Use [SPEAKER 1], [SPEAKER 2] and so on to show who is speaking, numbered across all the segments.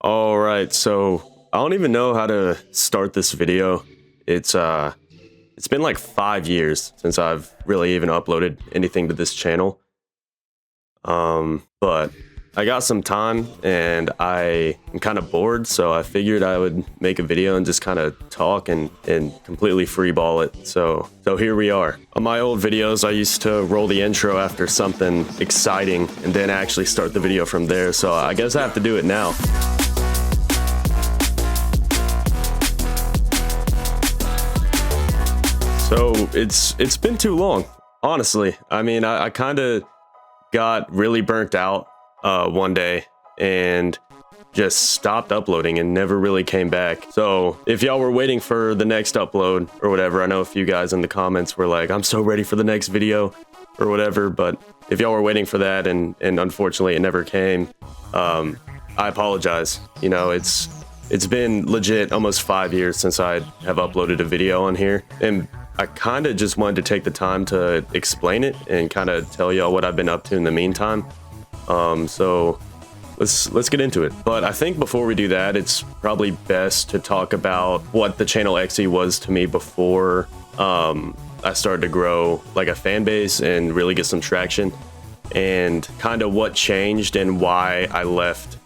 [SPEAKER 1] All right, so I don't even know how to start this video. It's been like 5 years since I've really even uploaded anything to this channel. But I got some time and I am kind of bored, so I figured I would make a video and just kind of talk and completely freeball it. So here we are. On my old videos, I used to roll the intro after something exciting and then actually start the video from there. So I guess I have to do it now. So it's been too long, honestly. I mean, I kind of got really burnt out one day and just stopped uploading and never really came back. So if y'all were waiting for the next upload or whatever, I know a few guys in the comments were like, I'm so ready for the next video or whatever, but if y'all were waiting for that and unfortunately it never came, I apologize. You know, it's been legit almost 5 years since I have uploaded a video on here, and I kind of just wanted to take the time to explain it and kind of tell y'all what I've been up to in the meantime. So let's get into it. But I think before we do that, it's probably best to talk about what the channel Echzy was to me before I started to grow like a fan base and really get some traction, and kind of what changed and why I left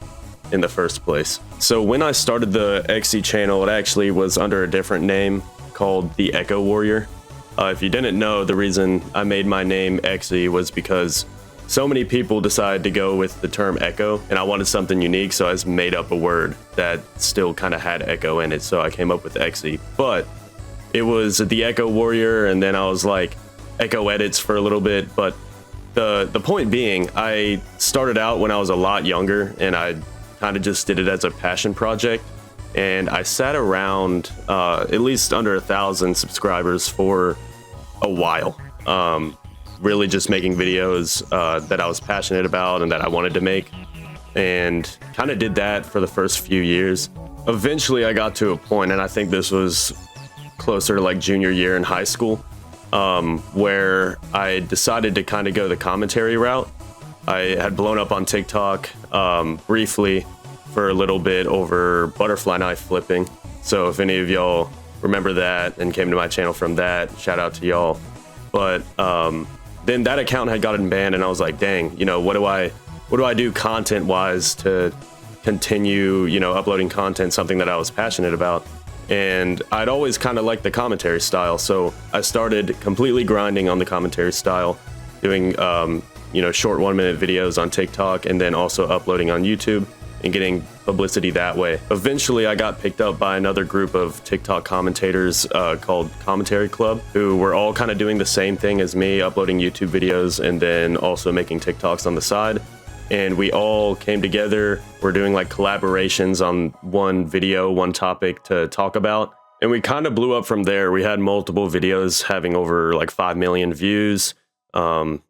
[SPEAKER 1] in the first place. So when I started the Echzy channel, it actually was under a different name called the Echo Warrior. If you didn't know, the reason I made my name Echzy was because so many people decided to go with the term echo, and I wanted something unique, so I just made up a word that still kind of had echo in it, so I came up with Echzy. But it was the Echo Warrior, and then I was like Echo Edits for a little bit. But the point being, I started out when I was a lot younger, and I kind of just did it as a passion project. And I sat around at least under 1,000 subscribers for a while, really just making videos that I was passionate about and that I wanted to make, and kind of did that for the first few years. Eventually I got to a point, and I think this was closer to like junior year in high school, where I decided to kind of go the commentary route. I had blown up on TikTok briefly for a little bit over butterfly knife flipping. So if any of y'all remember that and came to my channel from that, shout out to y'all. But then that account had gotten banned, and I was like, dang, you know, what do I do content wise to continue, you know, uploading content, something that I was passionate about. And I'd always kind of liked the commentary style, so I started completely grinding on the commentary style, doing you know, short 1-minute videos on TikTok, and then also uploading on YouTube and getting publicity that way. Eventually I got picked up by another group of TikTok commentators called Commentary Club, who were all kind of doing the same thing as me, uploading YouTube videos and then also making TikToks on the side. And we all came together. We're doing like collaborations on one video, one topic to talk about. And we kind of blew up from there. We had multiple videos having over like 5 million views, some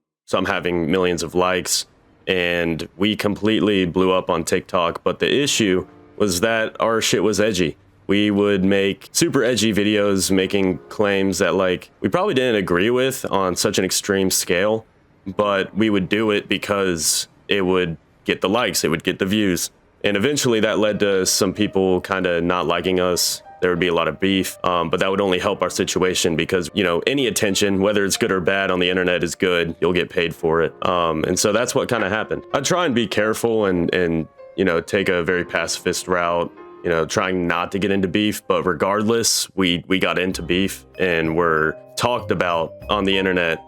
[SPEAKER 1] having millions of likes. And we completely blew up on TikTok, but the issue was that our shit was edgy. We would make super edgy videos making claims that like we probably didn't agree with on such an extreme scale, but we would do it because it would get the likes, it would get the views. And eventually that led to some people kind of not liking us. There would be a lot of beef, but that would only help our situation because, you know, any attention, whether it's good or bad on the internet, is good. You'll get paid for it. And so that's what kind of happened. I try and be careful and, you know, take a very pacifist route, you know, trying not to get into beef. But regardless, we got into beef and were talked about on the internet.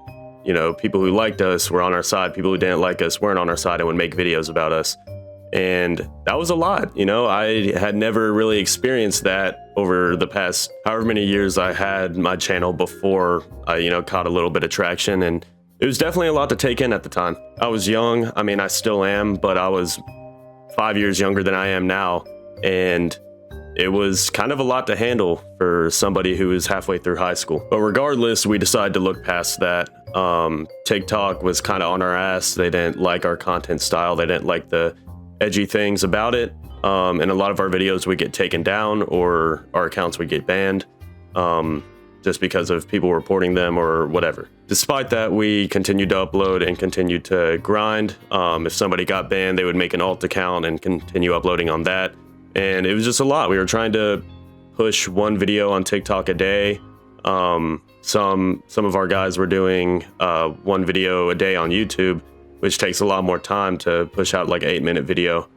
[SPEAKER 1] You know, people who liked us were on our side. People who didn't like us weren't on our side and would make videos about us. And that was a lot. You know, I had never really experienced that over the past however many years I had my channel before I, you know, caught a little bit of traction. And it was definitely a lot to take in at the time. I was young. I mean, I still am, but I was 5 years younger than I am now. And it was kind of a lot to handle for somebody who is halfway through high school. But regardless, we decided to look past that. TikTok was kind of on our ass. They didn't like our content style. They didn't like the edgy things about it, and a lot of our videos would get taken down or our accounts would get banned just because of people reporting them or whatever. Despite that, we continued to upload and continued to grind. If somebody got banned, they would make an alt account and continue uploading on that. and it was just a lot. We were trying to push one video on TikTok a day. Some of our guys were doing one video a day on YouTube, which takes a lot more time to push out like 8-minute video.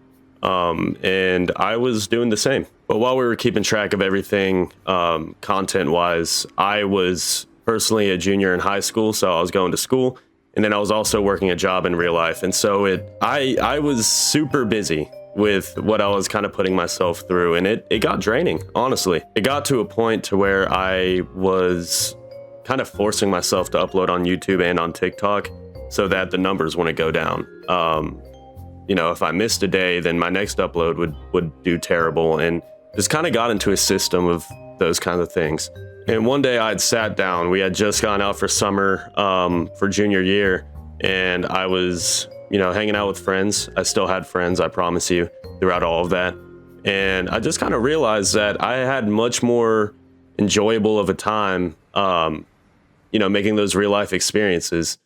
[SPEAKER 1] And I was doing the same. But while we were keeping track of everything, content-wise, I was personally a junior in high school, so I was going to school, and then I was also working a job in real life. And so I was super busy with what I was kind of putting myself through, and it got draining, honestly. It got to a point to where I was kind of forcing myself to upload on YouTube and on TikTok so that the numbers wouldn't go down. You know, if I missed a day, then my next upload would do terrible, and just kind of got into a system of those kinds of things. And one day I'd sat down, we had just gone out for summer for junior year, and I was, you know, hanging out with friends. I still had friends, I promise you, throughout all of that. And I just kind of realized that I had much more enjoyable of a time, you know, making those real life experiences,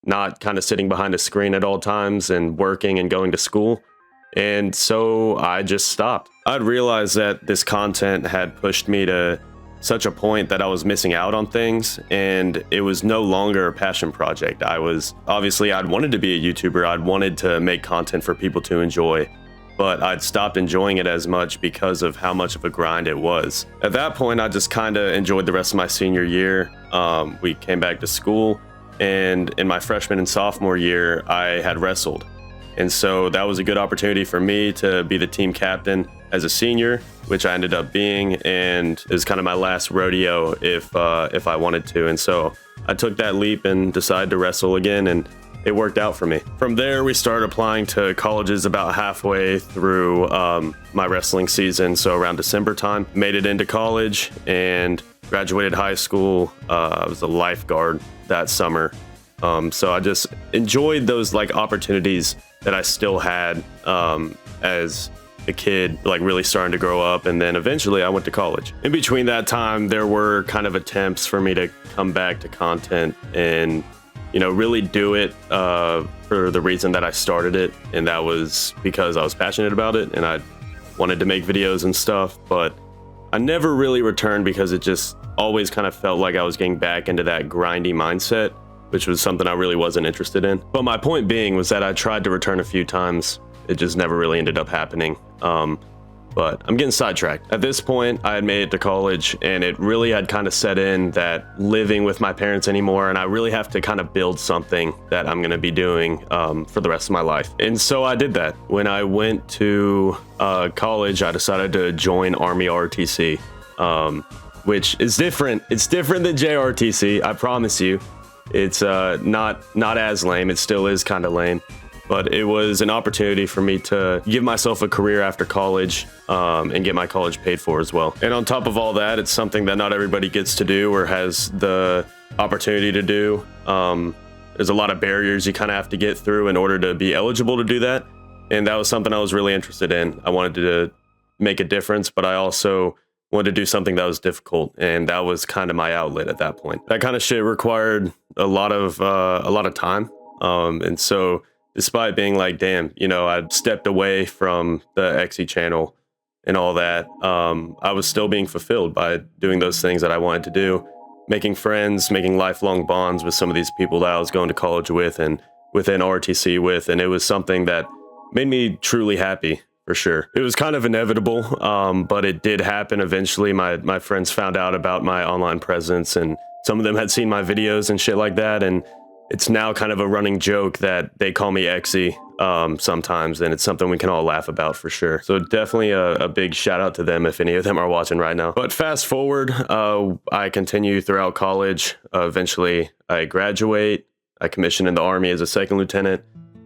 [SPEAKER 1] not kind of sitting behind a screen at all times and working and going to school. And so I just stopped. I'd realized that this content had pushed me to such a point that I was missing out on things, and it was no longer a passion project. I'd wanted to be a YouTuber. I'd wanted to make content for people to enjoy, but I'd stopped enjoying it as much because of how much of a grind it was. At that point, I just kind of enjoyed the rest of my senior year. We came back to school, and in my freshman and sophomore year, I had wrestled. And so that was a good opportunity for me to be the team captain as a senior, which I ended up being, and it was kind of my last rodeo if I wanted to. And so I took that leap and decided to wrestle again, and it worked out for me. From there, we started applying to colleges about halfway through my wrestling season, so around December time. Made it into college and graduated high school. I was a lifeguard that summer. So I just enjoyed those like opportunities that I still had as a kid, like really starting to grow up. And then eventually I went to college. In between that time, there were kind of attempts for me to come back to content and, you know, really do it for the reason that I started it. And that was because I was passionate about it and I wanted to make videos and stuff. But I never really returned because it just always kind of felt like I was getting back into that grindy mindset, which was something I really wasn't interested in. But my point being was that I tried to return a few times. It just never really ended up happening. But I'm getting sidetracked. At this point, I had made it to college, and it really had kind of set in that living with my parents anymore, and I really have to kind of build something that I'm gonna be doing for the rest of my life. And so I did that. When I went to college, I decided to join Army RTC, which is different. It's different than JRTC, I promise you. It's not as lame. It still is kind of lame, but it was an opportunity for me to give myself a career after college and get my college paid for as well. And on top of all that, it's something that not everybody gets to do or has the opportunity to do. There's a lot of barriers you kind of have to get through in order to be eligible to do that. And that was something I was really interested in. I wanted to make a difference, but I also wanted to do something that was difficult, and that was kind of my outlet at that point. That kind of shit required a lot of time, and so despite being like, damn, you know, I'd stepped away from the Echzy channel and all that, I was still being fulfilled by doing those things that I wanted to do, making friends, making lifelong bonds with some of these people that I was going to college with and within RTC with, and it was something that made me truly happy. For sure. It was kind of inevitable, but it did happen eventually. My friends found out about my online presence, and some of them had seen my videos and shit like that, and it's now kind of a running joke that they call me Echzy sometimes, and it's something we can all laugh about for sure. So definitely a big shout out to them if any of them are watching right now. But fast forward, I continue throughout college. Eventually I graduate. I commission in the Army as a second lieutenant.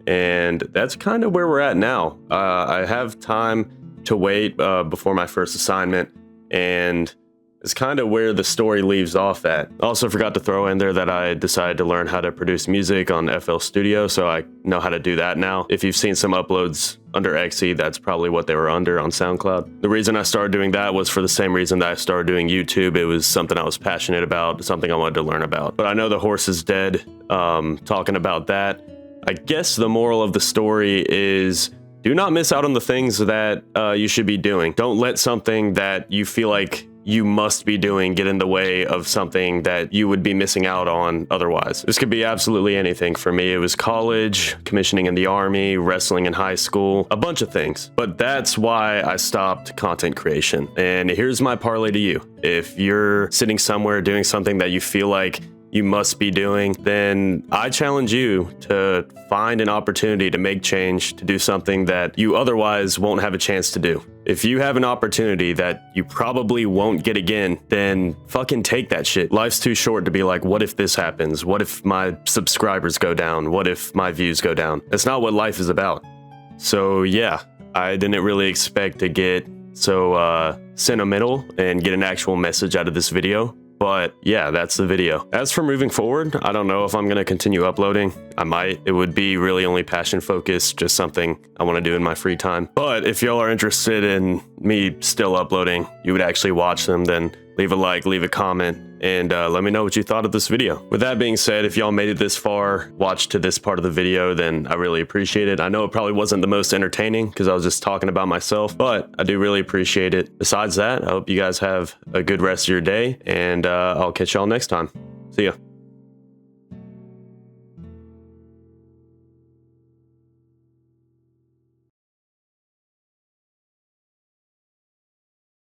[SPEAKER 1] And that's kind of where we're at now. I have time to wait before my first assignment, and it's kind of where the story leaves off at. I also forgot to throw in there that I decided to learn how to produce music on FL Studio, so I know how to do that now. If you've seen some uploads under Echzy, that's probably what they were under on SoundCloud. The reason I started doing that was for the same reason that I started doing YouTube. It was something I was passionate about, something I wanted to learn about. But I know the horse is dead talking about that. I guess the moral of the story is do not miss out on the things that you should be doing. Don't let something that you feel like you must be doing get in the way of something that you would be missing out on otherwise. This could be absolutely anything. For me, it was college, commissioning in the army, wrestling in high school, a bunch of things. But that's why I stopped content creation. And here's my parlay to you. If you're sitting somewhere doing something that you feel like you must be doing, then I challenge you to find an opportunity to make change, to do something that you otherwise won't have a chance to do. If you have an opportunity that you probably won't get again, then fucking take that shit. Life's too short to be like, what if this happens? What if my subscribers go down? What if my views go down? That's not what life is about. So yeah, I didn't really expect to get so sentimental and get an actual message out of this video. But yeah, that's the video. As for moving forward, I don't know if I'm gonna continue uploading. I might. It would be really only passion focused, just something I want to do in my free time. But if y'all are interested in me still uploading, you would actually watch them, then leave a like, leave a comment, and let me know what you thought of this video. With that being said, if y'all made it this far, watched to this part of the video, then I really appreciate it. I know it probably wasn't the most entertaining because I was just talking about myself, but I do really appreciate it. Besides that, I hope you guys have a good rest of your day, and I'll catch y'all next time. See ya.